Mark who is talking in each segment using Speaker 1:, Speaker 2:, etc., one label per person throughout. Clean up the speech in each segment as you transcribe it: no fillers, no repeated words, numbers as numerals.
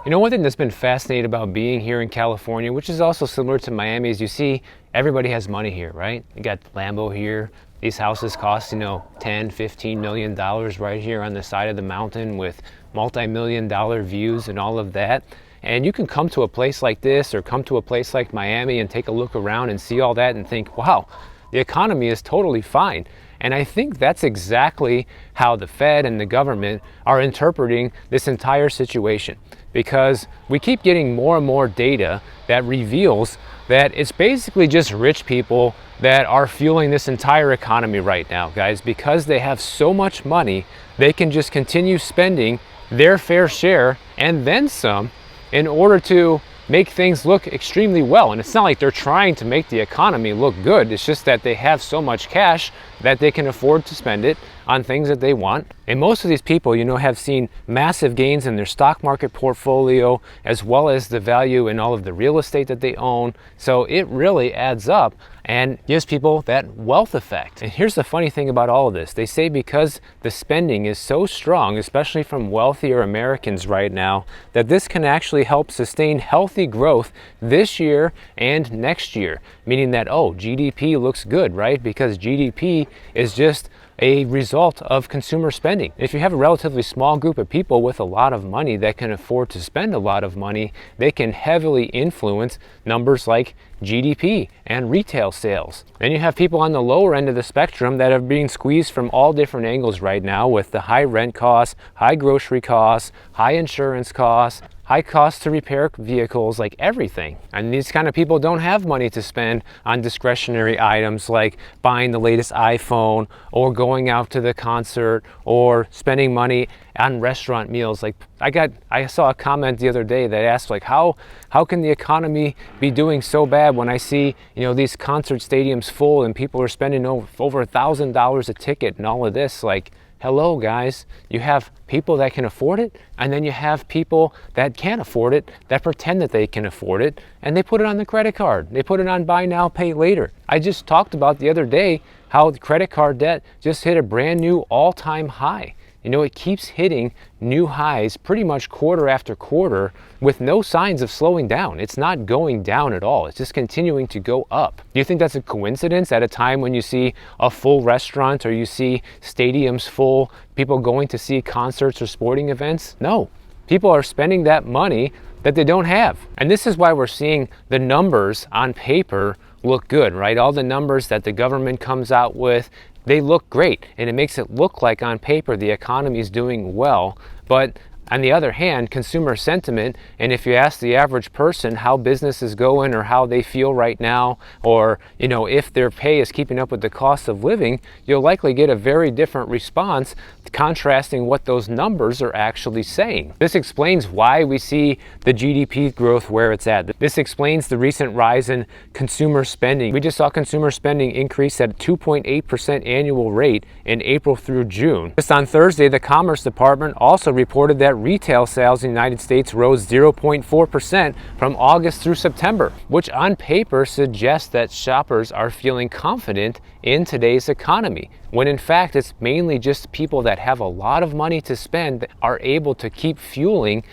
Speaker 1: You know, one thing that's been fascinating about being here in California, which is also similar to Miami, is you see everybody has money here, right? You got Lambo here. These houses cost, 10, $15 million right here on the side of the mountain with multi-million-dollar views and all of that. And you can come to a place like this or come to a place like Miami and take a look around and see all that and think, wow, the economy is totally fine. And I think that's exactly how the Fed and the government are interpreting this entire situation, because we keep getting more and more data that reveals that it's basically just rich people that are fueling this entire economy right now, guys. Because they have so much money, they can just continue spending their fair share and then some in order to make things look extremely well. And it's not like they're trying to make the economy look good. It's just that they have so much cash that they can afford to spend it on things that they want. And most of these people, have seen massive gains in their stock market portfolio, as well as the value in all of the real estate that they own. So it really adds up and gives people that wealth effect. And here's the funny thing about all of this. They say because the spending is so strong, especially from wealthier Americans right now, that this can actually help sustain healthy growth this year and next year. Meaning that, GDP looks good, right? Because GDP is just a result of consumer spending. If you have a relatively small group of people with a lot of money that can afford to spend a lot of money, they can heavily influence numbers like GDP and retail sales. Then you have people on the lower end of the spectrum that are being squeezed from all different angles right now, with the high rent costs, high grocery costs, high insurance costs, high costs to repair vehicles, like everything. And these kind of people don't have money to spend on discretionary items like buying the latest iPhone or going out to the concert or spending money on restaurant meals. Like I saw a comment the other day that asked, like, how can the economy be doing so bad when I see, these concert stadiums full and people are spending over $1,000 a ticket and all of this? Like, hello guys, you have people that can afford it, and then you have people that can't afford it, that pretend that they can afford it, and they put it on the credit card. They put it on buy now, pay later. I just talked about the other day how the credit card debt just hit a brand new all-time high. It keeps hitting new highs pretty much quarter after quarter with no signs of slowing down. It's not going down at all. It's just continuing to go up. Do you think that's a coincidence at a time when you see a full restaurant or you see stadiums full, people going to see concerts or sporting events? No. People are spending that money that they don't have. And this is why we're seeing the numbers on paper look good, right? All the numbers that the government comes out with, they look great, and it makes it look like on paper the economy is doing well. But on the other hand, consumer sentiment, and if you ask the average person how business is going or how they feel right now, or if their pay is keeping up with the cost of living, you'll likely get a very different response, contrasting what those numbers are actually saying. This explains why we see the GDP growth where it's at. This explains the recent rise in consumer spending. We just saw consumer spending increase at a 2.8% annual rate in April through June. Just on Thursday, the Commerce Department also reported that retail sales in the United States rose 0.4% from August through September, which on paper suggests that shoppers are feeling confident in today's economy, when in fact it's mainly just people that have a lot of money to spend that are able to keep fueling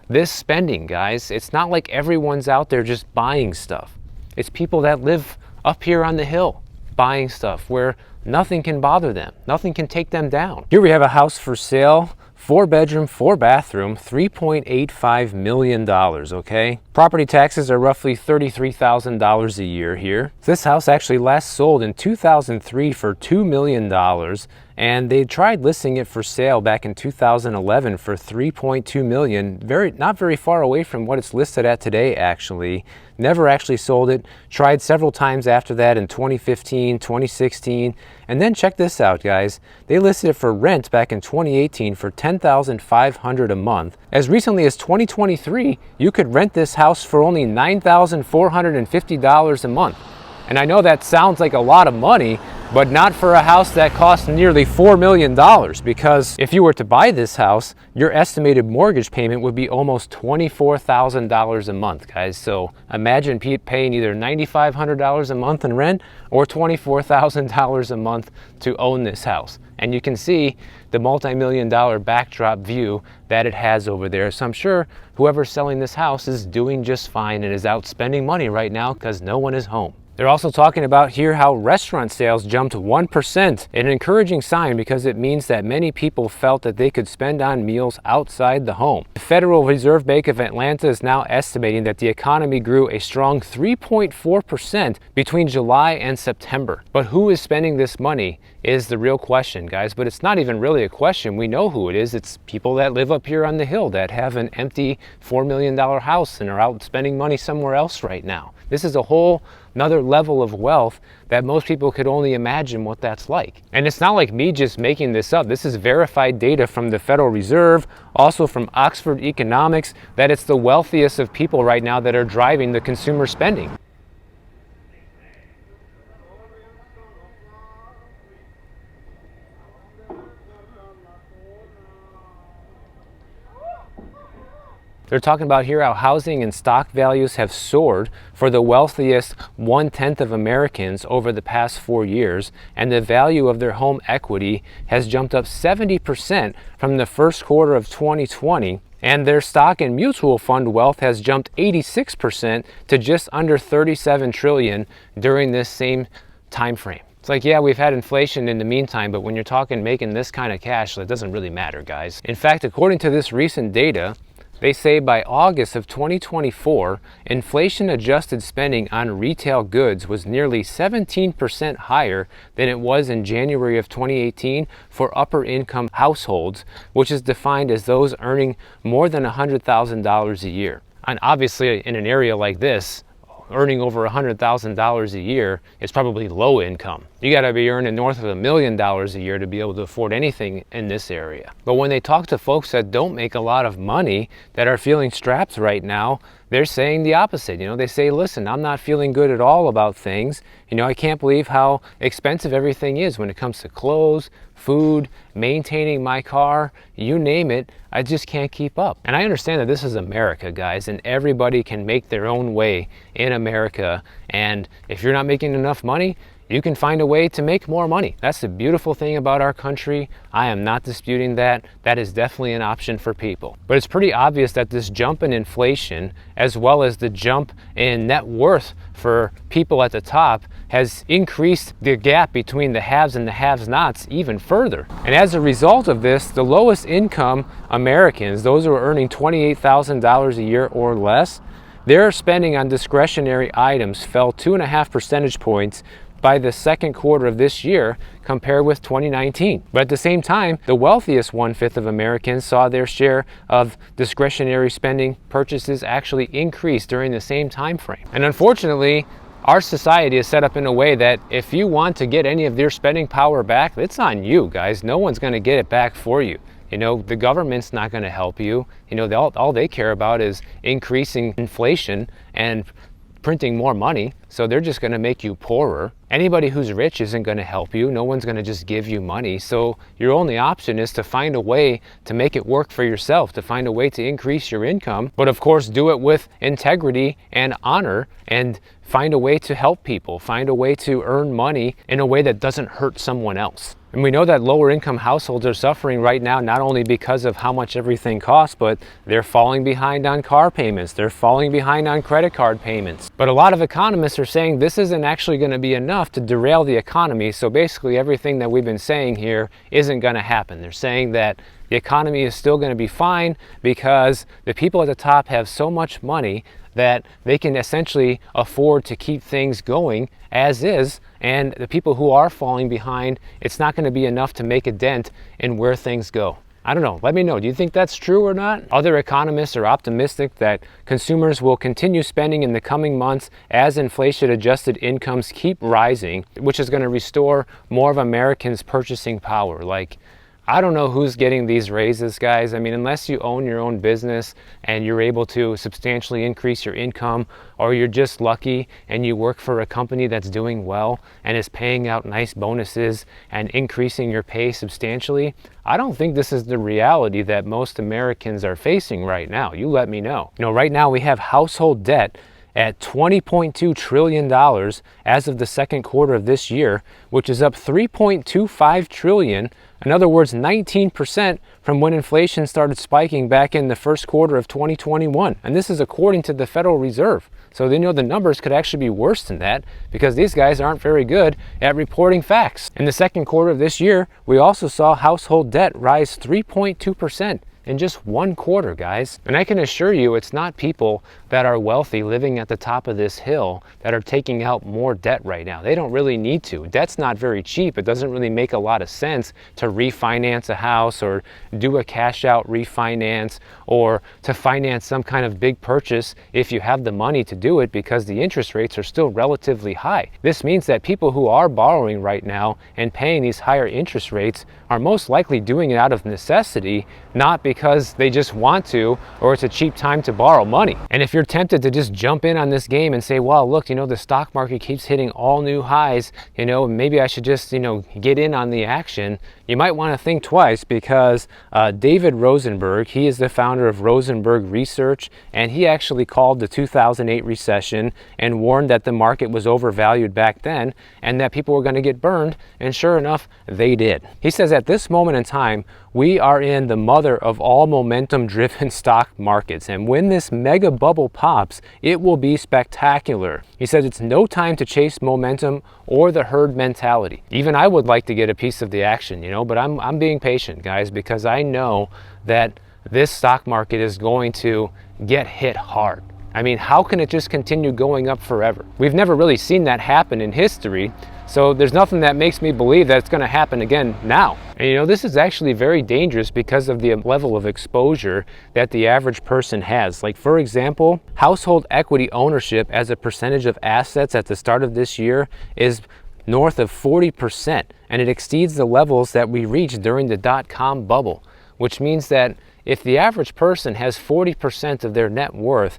Speaker 1: this spending, guys. It's not like everyone's out there just buying stuff. It's people that live up here on the hill buying stuff where nothing can bother them, nothing can take them down. Here we have a house for sale, 4-bedroom, 4-bathroom, $3.85 million, okay? Property taxes are roughly $33,000 a year here. This house actually last sold in 2003 for $2 million, and they tried listing it for sale back in 2011 for $3.2 million. Not very far away from what it's listed at today, actually. Never actually sold it. Tried several times after that in 2015, 2016. And then check this out, guys. They listed it for rent back in 2018 for $10,500 a month. As recently as 2023, you could rent this house for only $9,450 a month. And I know that sounds like a lot of money, but not for a house that costs nearly $4 million, because if you were to buy this house, your estimated mortgage payment would be almost $24,000 a month, guys. So imagine paying either $9,500 a month in rent or $24,000 a month to own this house. And you can see the multi-million-dollar backdrop view that it has over there. So I'm sure whoever's selling this house is doing just fine and is out spending money right now because no one is home. They're also talking about here how restaurant sales jumped 1%, an encouraging sign because it means that many people felt that they could spend on meals outside the home. The Federal Reserve Bank of Atlanta is now estimating that the economy grew a strong 3.4% between July and September. But who is spending this money is the real question, guys. But it's not even really a question. We know who it is. It's people that live up here on the hill that have an empty $4 million house and are out spending money somewhere else right now. This is a whole another level of wealth that most people could only imagine what that's like. And it's not like me just making this up. This is verified data from the Federal Reserve, also from Oxford Economics, that it's the wealthiest of people right now that are driving the consumer spending. They're talking about here how housing and stock values have soared for the wealthiest 1/10 of Americans over the past 4 years, and the value of their home equity has jumped up 70% from the first quarter of 2020, and their stock and mutual fund wealth has jumped 86% to just under 37 trillion during this same time frame. It's like, yeah, we've had inflation in the meantime, but when you're talking making this kind of cash, it doesn't really matter, guys. In fact, according to this recent data, they say by August of 2024, inflation-adjusted spending on retail goods was nearly 17% higher than it was in January of 2018 for upper-income households, which is defined as those earning more than $100,000 a year. And obviously, in an area like this, earning over $100,000 a year is probably low income. You got to be earning north of $1 million a year to be able to afford anything in this area. But when they talk to folks that don't make a lot of money, that are feeling strapped right now, they're saying the opposite. You know, they say, listen, I'm not feeling good at all about things. You know, I can't believe how expensive everything is when it comes to clothes, food, maintaining my car, you name it. I just can't keep up. And I understand that this is America, guys, and everybody can make their own way in America. And if you're not making enough money, you can find a way to make more money. That's the beautiful thing about our country. I am not disputing that. That is definitely an option for people. But it's pretty obvious that this jump in inflation, as well as the jump in net worth for people at the top, has increased the gap between the haves and the have-nots even further. And as a result of this, the lowest income Americans, those who are earning $28,000 a year or less, their spending on discretionary items fell 2.5 percentage points by the second quarter of this year compared with 2019. But at the same time, the wealthiest 1/5 of Americans saw their share of discretionary spending purchases actually increase during the same time frame. And unfortunately, our society is set up in a way that if you want to get any of their spending power back, it's on you, guys. No one's going to get it back for you. You know, the government's not going to help you. You know, all they care about is increasing inflation and printing more money, so they're just going to make you poorer. Anybody who's rich isn't going to help you. No one's going to just give you money. So your only option is to find a way to make it work for yourself, to find a way to increase your income, but of course do it with integrity and honor, and find a way to help people, find a way to earn money in a way that doesn't hurt someone else. And we know that lower income households are suffering right now, not only because of how much everything costs, but they're falling behind on car payments. They're falling behind on credit card payments. But a lot of economists are saying this isn't actually going to be enough to derail the economy. So basically everything that we've been saying here isn't going to happen. They're saying that the economy is still going to be fine because the people at the top have so much money that they can essentially afford to keep things going as is, and the people who are falling behind, it's not going to be enough to make a dent in where things go. I don't know. Let me know. Do you think that's true or not? Other economists are optimistic that consumers will continue spending in the coming months as inflation-adjusted incomes keep rising, which is going to restore more of Americans' purchasing power. Like, I don't know who's getting these raises, guys. I mean, unless you own your own business and you're able to substantially increase your income, or you're just lucky and you work for a company that's doing well and is paying out nice bonuses and increasing your pay substantially, I don't think this is the reality that most Americans are facing right now. You let me know. You know, right now we have household debt at $20.2 trillion as of the second quarter of this year, which is up $3.25 trillion In other words, 19% from when inflation started spiking back in the first quarter of 2021. And this is according to the Federal Reserve. So they know the numbers could actually be worse than that because these guys aren't very good at reporting facts. In the second quarter of this year, we also saw household debt rise 3.2%. in just one quarter, guys. And I can assure you it's not people that are wealthy living at the top of this hill that are taking out more debt right now. They don't really need to. Debt's not very cheap. It doesn't really make a lot of sense to refinance a house or do a cash out refinance or to finance some kind of big purchase if you have the money to do it, because the interest rates are still relatively high. This means that people who are borrowing right now and paying these higher interest rates are most likely doing it out of necessity, not because they just want to or it's a cheap time to borrow money. And if you're tempted to just jump in on this game and say, well, look, the stock market keeps hitting all new highs, maybe I should just, get in on the action, you might want to think twice, because David Rosenberg, he is the founder of Rosenberg Research, and he actually called the 2008 recession and warned that the market was overvalued back then and that people were going to get burned, and sure enough, they did. He says at this moment in time, we are in the mother of all momentum-driven stock markets, and when this mega bubble pops, it will be spectacular. He says it's no time to chase momentum or the herd mentality. Even I would like to get a piece of the action, but I'm being patient, guys, because I know that this stock market is going to get hit hard. I mean, how can it just continue going up forever? We've never really seen that happen in history, so there's nothing that makes me believe that it's going to happen again now. And this is actually very dangerous because of the level of exposure that the average person has. Like, for example, household equity ownership as a percentage of assets at the start of this year is north of 40%, and it exceeds the levels that we reached during the dot-com bubble, which means that if the average person has 40% of their net worth,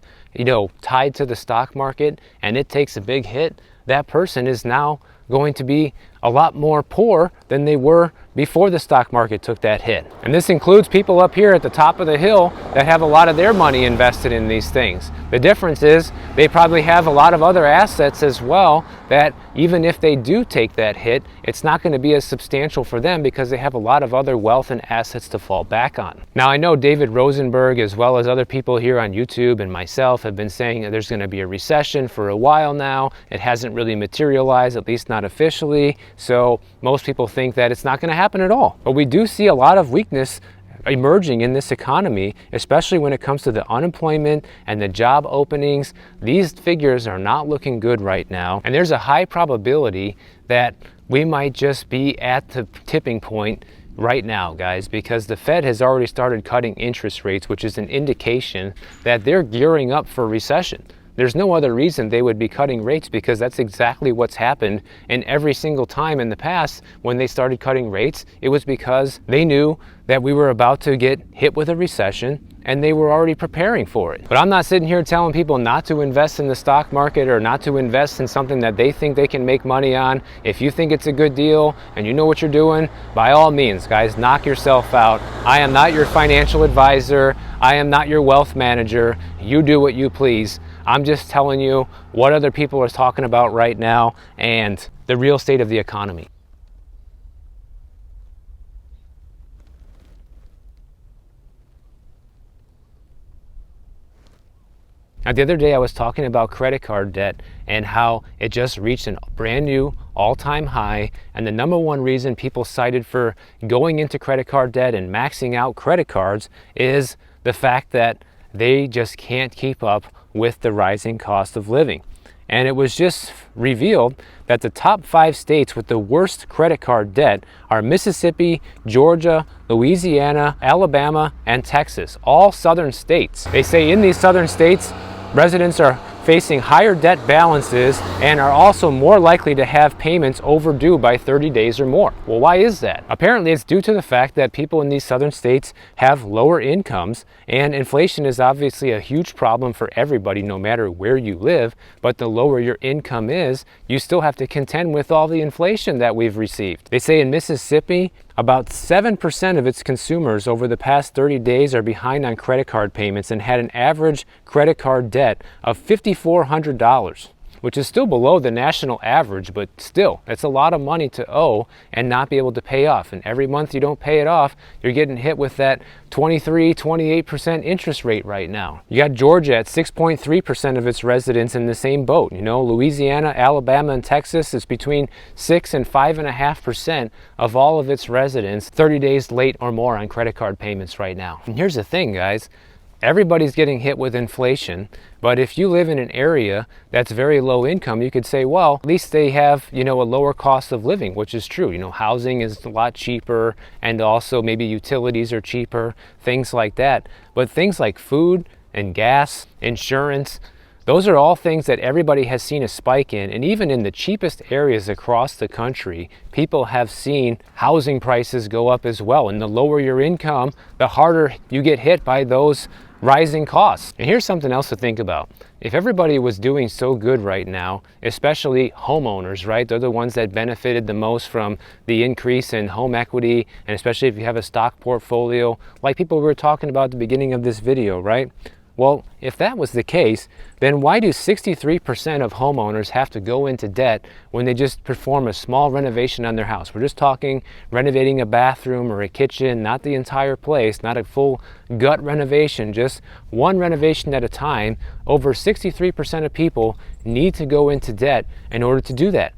Speaker 1: tied to the stock market, and it takes a big hit, that person is now going to be a lot more poor than they were before the stock market took that hit. And this includes people up here at the top of the hill that have a lot of their money invested in these things. The difference is they probably have a lot of other assets as well that even if they do take that hit, it's not going to be as substantial for them because they have a lot of other wealth and assets to fall back on. Now, I know David Rosenberg, as well as other people here on YouTube and myself, have been saying that there's going to be a recession for a while now. It hasn't really materialized, at least not officially. So most people think that it's not going to happen at all. But we do see a lot of weakness emerging in this economy, especially when it comes to the unemployment and the job openings. These figures are not looking good right now, and there's a high probability that we might just be at the tipping point right now, guys, because the Fed has already started cutting interest rates, which is an indication that they're gearing up for recession. There's no other reason they would be cutting rates, because that's exactly what's happened. And every single time in the past when they started cutting rates, it was because they knew that we were about to get hit with a recession and they were already preparing for it. But I'm not sitting here telling people not to invest in the stock market or not to invest in something that they think they can make money on. If you think it's a good deal and you know what you're doing, by all means, guys, knock yourself out. I am not your financial advisor. I am not your wealth manager. You do what you please. I'm just telling you what other people are talking about right now and the real state of the economy. Now, the other day I was talking about credit card debt and how it just reached a brand new all-time high, and the number one reason people cited for going into credit card debt and maxing out credit cards is the fact that they just can't keep up with the rising cost of living. And it was just revealed that the top 5 states with the worst credit card debt are Mississippi, Georgia, Louisiana, Alabama, and Texas, all southern states. They say in these southern states, residents are facing higher debt balances and are also more likely to have payments overdue by 30 days or more. Well, why is that? Apparently, it's due to the fact that people in these southern states have lower incomes, and inflation is obviously a huge problem for everybody, no matter where you live. But the lower your income is, you still have to contend with all the inflation that we've received. They say in Mississippi, about 7% of its consumers over the past 30 days are behind on credit card payments and had an average credit card debt of $5,400, which is still below the national average, but still, it's a lot of money to owe and not be able to pay off. And every month you don't pay it off, you're getting hit with that 23-28% interest rate right now. You got Georgia at 6.3% of its residents in the same boat. You know, Louisiana, Alabama, and Texas is between 6 and 5.5% of all of its residents 30 days late or more on credit card payments right now. And here's the thing, guys. Everybody's getting hit with inflation, but if you live in an area that's very low income, you could say, well, at least they have, you know, a lower cost of living, which is true. You know, housing is a lot cheaper, and also maybe utilities are cheaper, things like that. But things like food and gas, insurance, those are all things that everybody has seen a spike in, and even in the cheapest areas across the country, people have seen housing prices go up as well. And the lower your income, the harder you get hit by those rising costs. And here's something else to think about. If everybody was doing so good right now, especially homeowners, right? They're the ones that benefited the most from the increase in home equity, and especially if you have a stock portfolio, like people we were talking about at the beginning of this video, right? Well, if that was the case, then why do 63% of homeowners have to go into debt when they just perform a small renovation on their house? We're just talking renovating a bathroom or a kitchen, not the entire place, not a full gut renovation, just one renovation at a time. Over 63% of people need to go into debt in order to do that.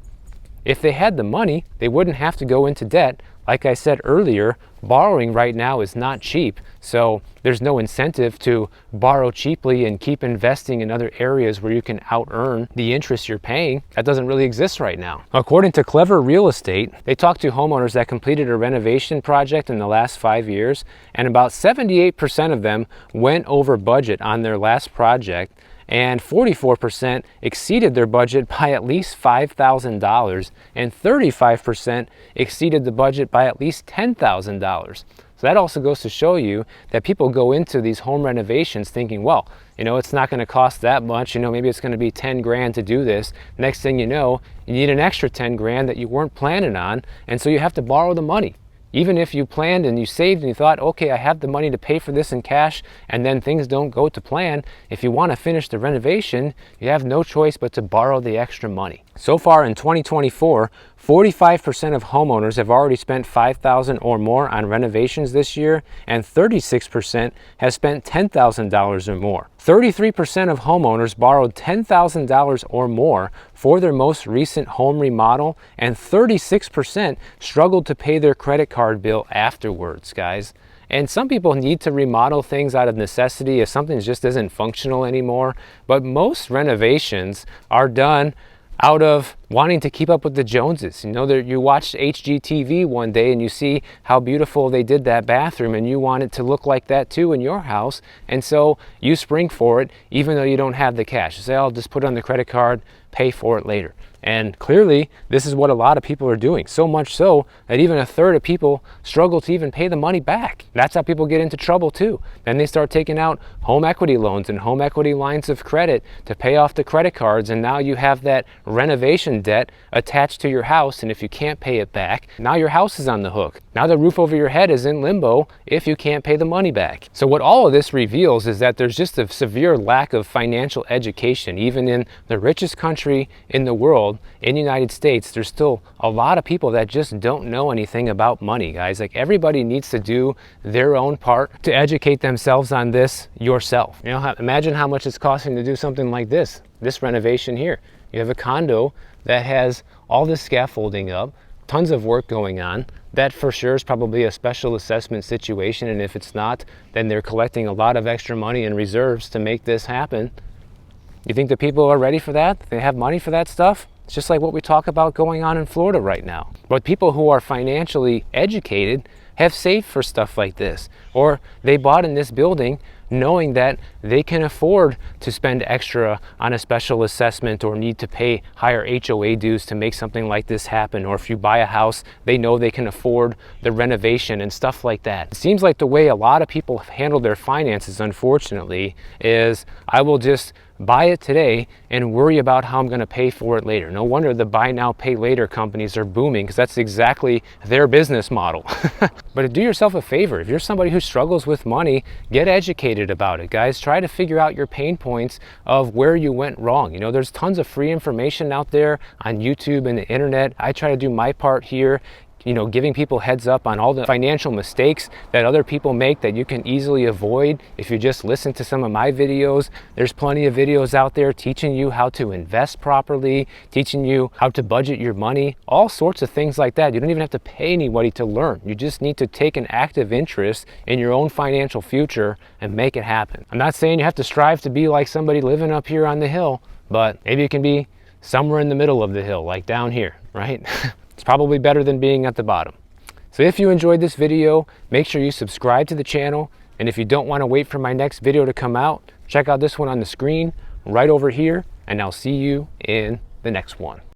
Speaker 1: If they had the money, they wouldn't have to go into debt. Like I said earlier, borrowing right now is not cheap, so there's no incentive to borrow cheaply and keep investing in other areas where you can out-earn the interest you're paying. That doesn't really exist right now. According to Clever Real Estate, they talked to homeowners that completed a renovation project in the last 5 years, and about 78% of them went over budget on their last project, and 44% exceeded their budget by at least $5,000, and 35% exceeded the budget by at least $10,000. So that also goes to show you that people go into these home renovations thinking, well, you know, it's not going to cost that much. You know, maybe it's going to be 10 grand to do this. Next thing you know, you need an extra 10 grand that you weren't planning on, and so you have to borrow the money. Even if you planned and you saved and you thought, okay, I have the money to pay for this in cash, and then things don't go to plan, if you want to finish the renovation, you have no choice but to borrow the extra money. So far in 2024, 45% of homeowners have already spent $5,000 or more on renovations this year, and 36% have spent $10,000 or more. 33% of homeowners borrowed $10,000 or more for their most recent home remodel, and 36% struggled to pay their credit card bill afterwards, guys. And some people need to remodel things out of necessity if something just isn't functional anymore, but most renovations are done out of wanting to keep up with the Joneses. You know, you watch HGTV one day and you see how beautiful they did that bathroom, and you want it to look like that too in your house, and so you spring for it even though you don't have the cash. You say, I'll just put it on the credit card, pay for it later. And clearly, this is what a lot of people are doing. So much so that even a third of people struggle to even pay the money back. That's how people get into trouble too. Then they start taking out home equity loans and home equity lines of credit to pay off the credit cards. And now you have that renovation debt attached to your house. And if you can't pay it back, now your house is on the hook. Now the roof over your head is in limbo if you can't pay the money back. So what all of this reveals is that there's just a severe lack of financial education. Even in the richest country in the world, in the United States, there's still a lot of people that just don't know anything about money, guys. Like, everybody needs to do their own part to educate themselves on this yourself. You know, imagine how much it's costing to do something like this renovation here. You have a condo that has all this scaffolding up, tons of work going on. That for sure is probably a special assessment situation, and if it's not, then they're collecting a lot of extra money in reserves to make this happen. You think the people are ready for that? They have money for that stuff? It's just like what we talk about going on in Florida right now. But people who are financially educated have saved for stuff like this, or they bought in this building knowing that they can afford to spend extra on a special assessment or need to pay higher HOA dues to make something like this happen. Or if you buy a house, they know they can afford the renovation and stuff like that. It seems like the way a lot of people handle their finances, unfortunately, is I will just buy it today and worry about how I'm going to pay for it later. No wonder the buy now, pay later companies are booming, because that's exactly their business model. But do yourself a favor. If you're somebody who struggles with money, get educated educated about it, guys. Try to figure out your pain points of where you went wrong. You know, there's tons of free information out there on YouTube and the internet. I try to do my part here, you know, giving people heads up on all the financial mistakes that other people make that you can easily avoid if you just listen to some of my videos. There's plenty of videos out there teaching you how to invest properly, teaching you how to budget your money, all sorts of things like that. You don't even have to pay anybody to learn. You just need to take an active interest in your own financial future and make it happen. I'm not saying you have to strive to be like somebody living up here on the hill, but maybe you can be somewhere in the middle of the hill, like down here, right? It's probably better than being at the bottom. So if you enjoyed this video, make sure you subscribe to the channel. And if you don't want to wait for my next video to come out, check out this one on the screen right over here, and I'll see you in the next one.